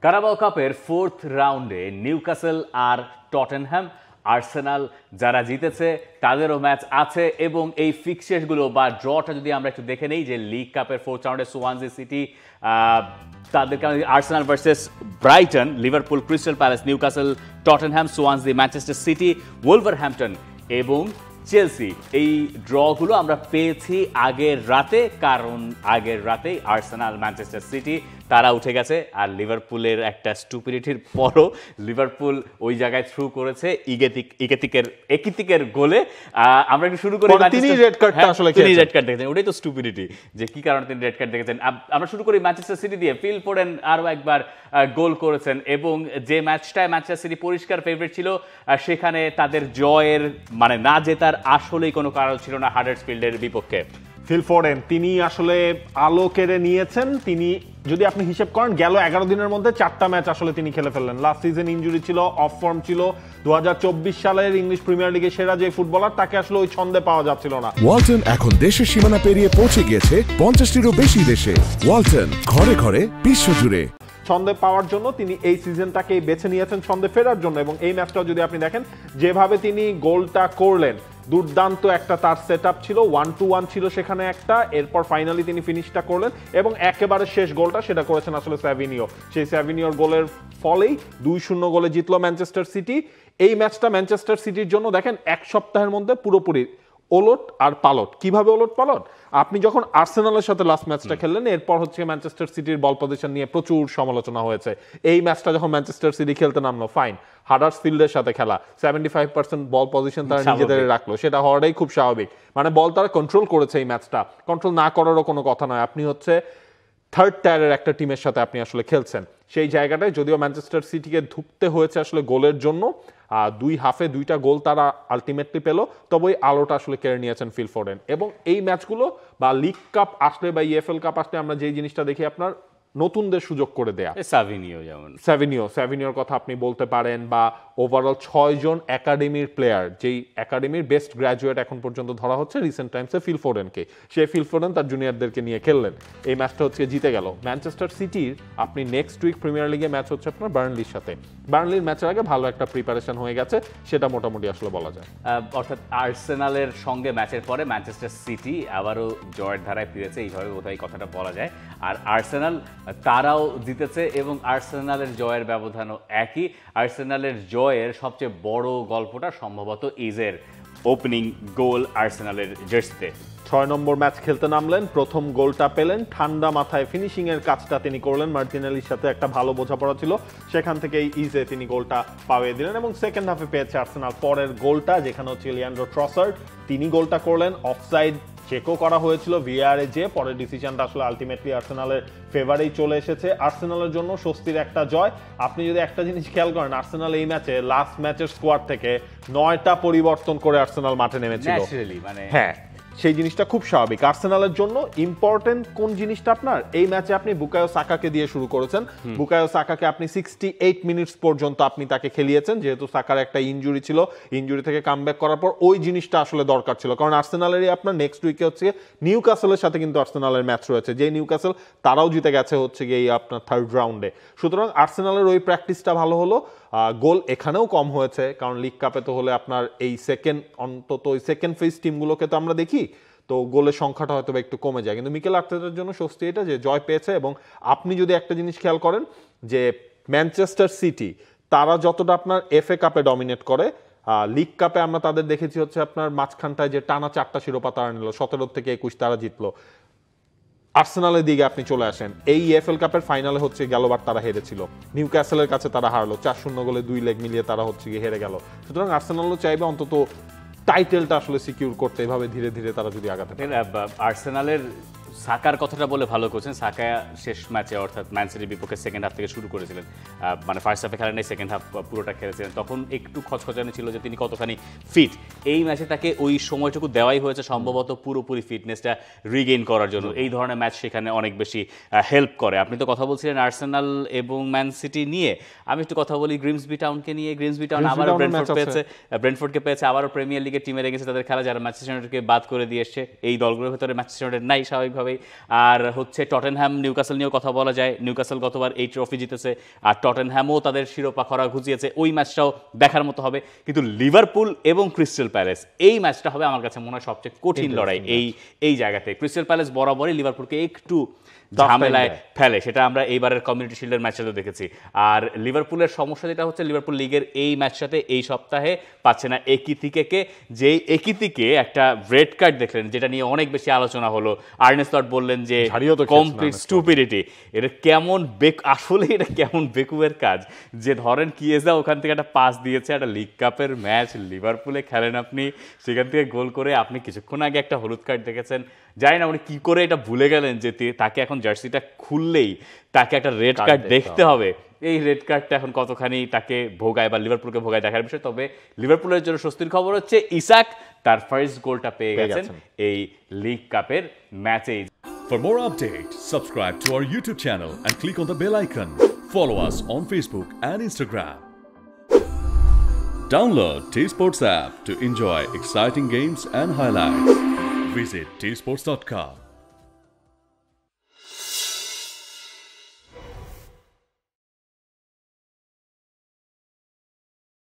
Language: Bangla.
কারাবাও কাপের 4th রাউন্ডে নিউক্যাসল আর টটেনহ্যাম, আর্সেনাল যারা জিতেছে তাদেরও ম্যাচ আছে। এবং এই ফিক্সচারগুলো বা ড্রটা যদি আমরা একটু দেখে নেই, যে লিগ কাপের 4th রাউন্ডে সোয়ানজি সিটি তাদেরকে Arsenal versus Brighton, Liverpool crystal palace, Newcastle Tottenham, Swansea Manchester city, Wolverhampton এবং চেলসি। এই ড্রগুলো আমরা পেয়েছি আগের রাতে, কারণ আগের রাতেই আর্সেনাল ম্যানচেস্টার সিটি তারা উঠে গেছে। আর লিভারপুলের একটা স্টুপিডিটির পরও লিভারপুল ওই জায়গায় থ্রু করেছে একিতিকের গোলে। আমরা একটু শুরু করি, তিনি রেড কার্ডটা আসলে তিনি রেড কার্ড দেখেছেন, ওটাই তো স্টুপিডিটি যে কি কারণে তিনি রেড কার্ড দেখেছেন। আমরা শুরু করি ম্যানচেস্টার সিটি দিয়ে। ফিল ফোডেন আরও একবার গোল করেছেন এবং যে ম্যাচটায় ম্যানচেস্টার সিটি পরিষ্কার ফেভারিট ছিল, সেখানে তাদের জয়ের মানে না জেতার আসলেই কোনো কারণ ছিল না হাডার্সফিল্ডের বিপক্ষে। ফিল ফোডেন তিনি আসলে আলো কেড়ে নিয়েছেন। তিনি যদি আপনি হিসেব করেন, গেল 11 দিনের মধ্যে 4টা ম্যাচ আসলে তিনি খেলে ফেললেন। লাস্ট সিজন ইনজুরি ছিল, অফ ফর্ম ছিল। 2024 সালের ইংলিশ প্রিমিয়ার লিগে সেরা যে ফুটবলার, তাকে আসলে ওই ছন্দে পাওয়া যাচ্ছিল না। ওয়ালটন এখন দেশের সীমানা পেরিয়ে পৌঁছে গিয়েছে 50টিরও বেশি দেশে। ওয়ালটন, ঘরে ঘরে বিশ্বজুড়ে। ছন্দে পাওয়ার জন্য তিনি এই সিজনটাকে বেছে নিয়েছেন ছন্দে ফেরার জন্য। এবং এই ম্যাচটা যদি আপনি দেখেন, যেভাবে তিনি গোলটা করলেন, দুর্দান্ত একটা তার সেট আপ ছিল, 1-2-1 ছিল সেখানে একটা। এরপর ফাইনালি তিনি ফিনিশটা করলেন এবং একেবারে শেষ গোলটা সেটা করেছেন আসলে স্যাভিনিও। সেই স্যাভিনিওর গোলের ফলেই 2-0 গোলে জিতলো ম্যানচেস্টার সিটি। এই ম্যাচটা ম্যানচেস্টার সিটির জন্য দেখেন এক সপ্তাহের মধ্যে পুরোপুরি ওলট আর পালট। কিভাবে ওলট পালট? আপনি যখন আর্সেনালের সাথে লাস্ট ম্যাচটা খেললেন, এরপর হচ্ছে ম্যানচেস্টার সিটির বল পজিশন নিয়ে প্রচুর সমালোচনা হয়েছে। এই ম্যাচটা যখন ম্যানচেস্টার সিটি খেলতে নামলো, ফাইন, হাডার্সফিল্ডের সাথে খেলা, 75% বল পজিশন তারা নিজেদের রাখলো, সেটা হওয়াটাই খুব স্বাভাবিক। মানে বল তারা কন্ট্রোল করেছে। এই ম্যাচটা কন্ট্রোল না করারও কোনো কথা নয়। আপনি হচ্ছে থার্ড টায়ারের একটা টিমের সাথে আপনি আসলে খেলছেন। সেই জায়গাটায় যদিও ম্যানচেস্টার সিটিকে ধুঁকতে হয়েছে আসলে গোলের জন্য, 2 হাফে 2টা গোল তারা আলটিমেটলি পেল, তবে ওই আলোটা আসলে কেড়ে নিয়েছেন ফিল ফোডেন। এবং এই ম্যাচগুলো বা লিগ কাপ আসলে বা ইএফএল কাপ আসলে আমরা যেই জিনিসটা দেখি, আপনার নতুনদের সুযোগ করে দেয়া। সাভিনিও যেমন স্যাভিনিওর কথা আপনি বলতে পারেন, বা ওভারঅল 6 জন একাডেমির প্লেয়ার, যেই একাডেমির বেস্ট গ্র্যাজুয়েট এখন পর্যন্ত ধরা হচ্ছে রিসেন্ট টাইমসে ফিল ফোডেনকে। সেই ফিল ফোডেন তার জুনিয়রদেরকে নিয়ে খেললেন। এই ম্যাচটা হচ্ছে জিতে গেল ম্যানচেস্টার সিটির। আপনি নেক্সট উইক প্রিমিয়ার লিগে ম্যাচ হচ্ছে আপনার বার্নলির সাথে। বার্নলির ম্যাচের আগে ভালো একটা প্রিপারেশন হয়ে গেছে, সেটা মোটামুটি আসলে বলা যায়। অর্থাৎ আর্সেনালের সঙ্গে ম্যাচের পরে ম্যানচেস্টার সিটি আবারও জয়ের ধারায় ফিরেছে, এইভাবে বোধহয় কথাটা বলা যায়। আর আর্সেনাল তারাও জিতেছে এবং আর্সেনালের জয়ের ব্যবধানও একই। আর্সেনালের জয়ের সবচেয়ে বড় গল্পটা সম্ভবত ইজের ওপেনিং গোল আর্সেনালের জার্সিতে। 6 নম্বর ম্যাচ খেলতে নামলেন, প্রথম গোলটা পেলেন, ঠান্ডা মাথায় ফিনিশিং এর কাজটা তিনি করলেন। মার্টিনেলির সাথে একটা ভালো বোঝাপড়া ছিল, সেখান থেকেই ইজে তিনি গোলটা পাওয়িয়ে দিলেন। এবং সেকেন্ড হাফে পেয়েছে আর্সেনাল পরের গোলটা, যেখানে হচ্ছে লিয়ান্ড্রো ট্রসার্ড তিনি গোলটা করলেন। অফসাইড চেকও করা হয়েছিল ভিআরে, যে পরের ডিসিশনটা আসলে আলটিমেটলি আর্সেনালের ফেভারেই চলে এসেছে। আর্সেনালের জন্য স্বস্তির একটা জয়। আপনি যদি একটা জিনিস খেয়াল করেন, আর্সেনাল এই ম্যাচে লাস্ট ম্যাচের স্কোয়াড থেকে 9টা পরিবর্তন করে আর্সেনাল মাঠে নেমেছিল। হ্যাঁ, সেই জিনিসটা খুব স্বাভাবিক। আর্সেনালের জন্য ইম্পর্টেন্ট কোন জিনিসটা, আপনার এই ম্যাচে আপনি বুকায়ো সাকাকে দিয়ে শুরু করেছেন। বুকায়ো সাকাকে আপনি 68 মিনিটস পর্যন্ত আপনি তাকে খেলিয়েছেন, যেহেতু সাকার একটা ইনজুরি ছিল। ইনজুরি থেকে কামব্যাক করার পর ওই জিনিসটা আসলে দরকার ছিল, কারণ আর্সেনালেরই আপনার নেক্সট উইকে হচ্ছে নিউক্যাসলের সাথে কিন্তু আর্সেনালের ম্যাচ রয়েছে, যে নিউক্যাসল তারাও জিতে গেছে হচ্ছে গিয়ে এই আপনার থার্ড রাউন্ডে। সুতরাং আর্সেনালের ওই প্র্যাকটিসটা ভালো হলো। গোল এখানেও কম হয়েছে, কারণ লিগ কাপে তো হলে আপনার এই সেকেন্ড, অন্তত ওই সেকেন্ড ফেজ টিমগুলোকে তো আমরা দেখি, তো গোলের সংখ্যাটা হয়তো একটু কমে যায়। কিন্তু মিকেল আর্তেটার জন্য স্বস্তি এটা যে জয় পেয়েছে। এবং আপনি যদি একটা জিনিস খেয়াল করেন, যে ম্যানচেস্টার সিটি তারা যতটা আপনার এফএ কাপে ডমিনেট করে, লিগ কাপে আমরা তাদের দেখেছি হচ্ছে আপনার মাঝখানটায় যে টানা 4টা শিরোপা তারা নিল, 17 থেকে 21 তারা জিতলো। আর্সেনালের দিকে আপনি চলে আসেন, এই এফএল কাপের ফাইনালে হচ্ছে গেলবার তারা হেরেছিল, নিউক্যাসলের কাছে তারা হারলো 4-0 গোলে 2 লেগ মিলিয়ে তারা হচ্ছে গিয়ে হেরে গেল। সুতরাং আর্সেনালও চাইবে অন্তত টাইটেলটা আসলে সিকিউর করতে, এভাবে ধীরে ধীরে তারা যদি আগাতে পারে। আর্সেনালের সাকার কথাটা বলে ভালো করছেন। সাকা শেষ ম্যাচে অর্থাৎ ম্যান সিটির বিপক্ষে সেকেন্ড হাফ থেকে শুরু করেছিলেন, মানে ফার্স্ট হাফে খেলেন, সেকেন্ড হাফ পুরোটা খেলেছিলেন। তখন একটু খচখচানি ছিল যে তিনি কতখানি ফিট। এই ম্যাচে তাকে ওই সময়টুকু দেওয়াই হয়েছে সম্ভবত পুরোপুরি ফিটনেসটা রিগেইন করার জন্য। এই ধরনের ম্যাচ সেখানে অনেক বেশি হেল্প করে। আপনি তো কথা বলছিলেন আর্সেনাল এবং ম্যান সিটি নিয়ে, আমি একটু কথা বলি গ্রিমসবি টাউনকে নিয়ে। গ্রিমসবি টাউন আবারও ব্রেন্টফোর্ডকে পেয়েছে, আবারও প্রিমিয়ার লিগের টিমে রেখেছে তাদের খেলা, যারা ম্যানচেস্টার ইউনাইটেডকে বাদ করে দিয়ে এসছে। এই দলগুলোর ভেতরে ম্যানচেস্টার ইউনাইটেড নাই স্বাভাবিকভাবে। স্বাভাবিকভাবেই। আর হচ্ছে টটেনহ্যাম নিউক্যাসল নিয়েও কথা বলা যায়। নিউক্যাসল গতবার এই ট্রফি জিতেছে, আর টটেনহ্যামও তাদের শিরোপা খরা ঘুচিয়েছে, ওই ম্যাচটাও দেখার মতো হবে। কিন্তু লিভারপুল এবং ক্রিস্টাল প্যালেস, এই ম্যাচটা হবে আমার কাছে মনে হয় সবচেয়ে কঠিন লড়াই এই জায়গাতে। ক্রিস্টাল প্যালেস বরাবরই লিভারপুলকে একটু ঝামেলায় ফেলে, সেটা আমরা এইবারের কমিউনিটি শিল্ডের ম্যাচটাতে দেখেছি। আর লিভারপুলের সমস্যা যেটা হচ্ছে, লিভারপুল লিগের এই ম্যাচটাতে এই সপ্তাহে পাচ্ছে না একিতিকে, যেই একিতিকে একটা রেড কার্ড দেখলেন, যেটা নিয়ে অনেক বেশি আলোচনা হলো। আর্নে স্লট বললেন যে কমপ্লিট স্টুপিডিটি, এটা কেমন আসলে এটা কেমন বেকুবের কাজ যে ধরেন কিয়েজা ওখান থেকে একটা পাস দিয়েছে, একটা লিগ কাপের ম্যাচ লিভারপুলে খেলেন আপনি, সেখান থেকে গোল করে আপনি কিছুক্ষণ আগে একটা হলুদ কার্ড দেখেছেন। জানি না উনি কি করে এটা ভুলে গেলেন যে তাকে এখন জার্সিটা খুললেই তাকে একটা রেড কার্ড দেখতে হবে। এই রেড কার্ডটা এখন কতখানি তাকে ভোগায় বা লিভারপুলকে ভোগায় দেখার বিষয়। তবে লিভারপুলের জন্য স্বস্তির খবর হচ্ছে ইসাক তার ফার্স্ট গোলটা পেয়ে গেছেন এই লিগ কাপের ম্যাচেই। For more updates, subscribe to our YouTube channel and click on the bell icon. Follow us on Facebook and Instagram. Download T-Sports app to enjoy exciting games and highlights. Visit tsports.com.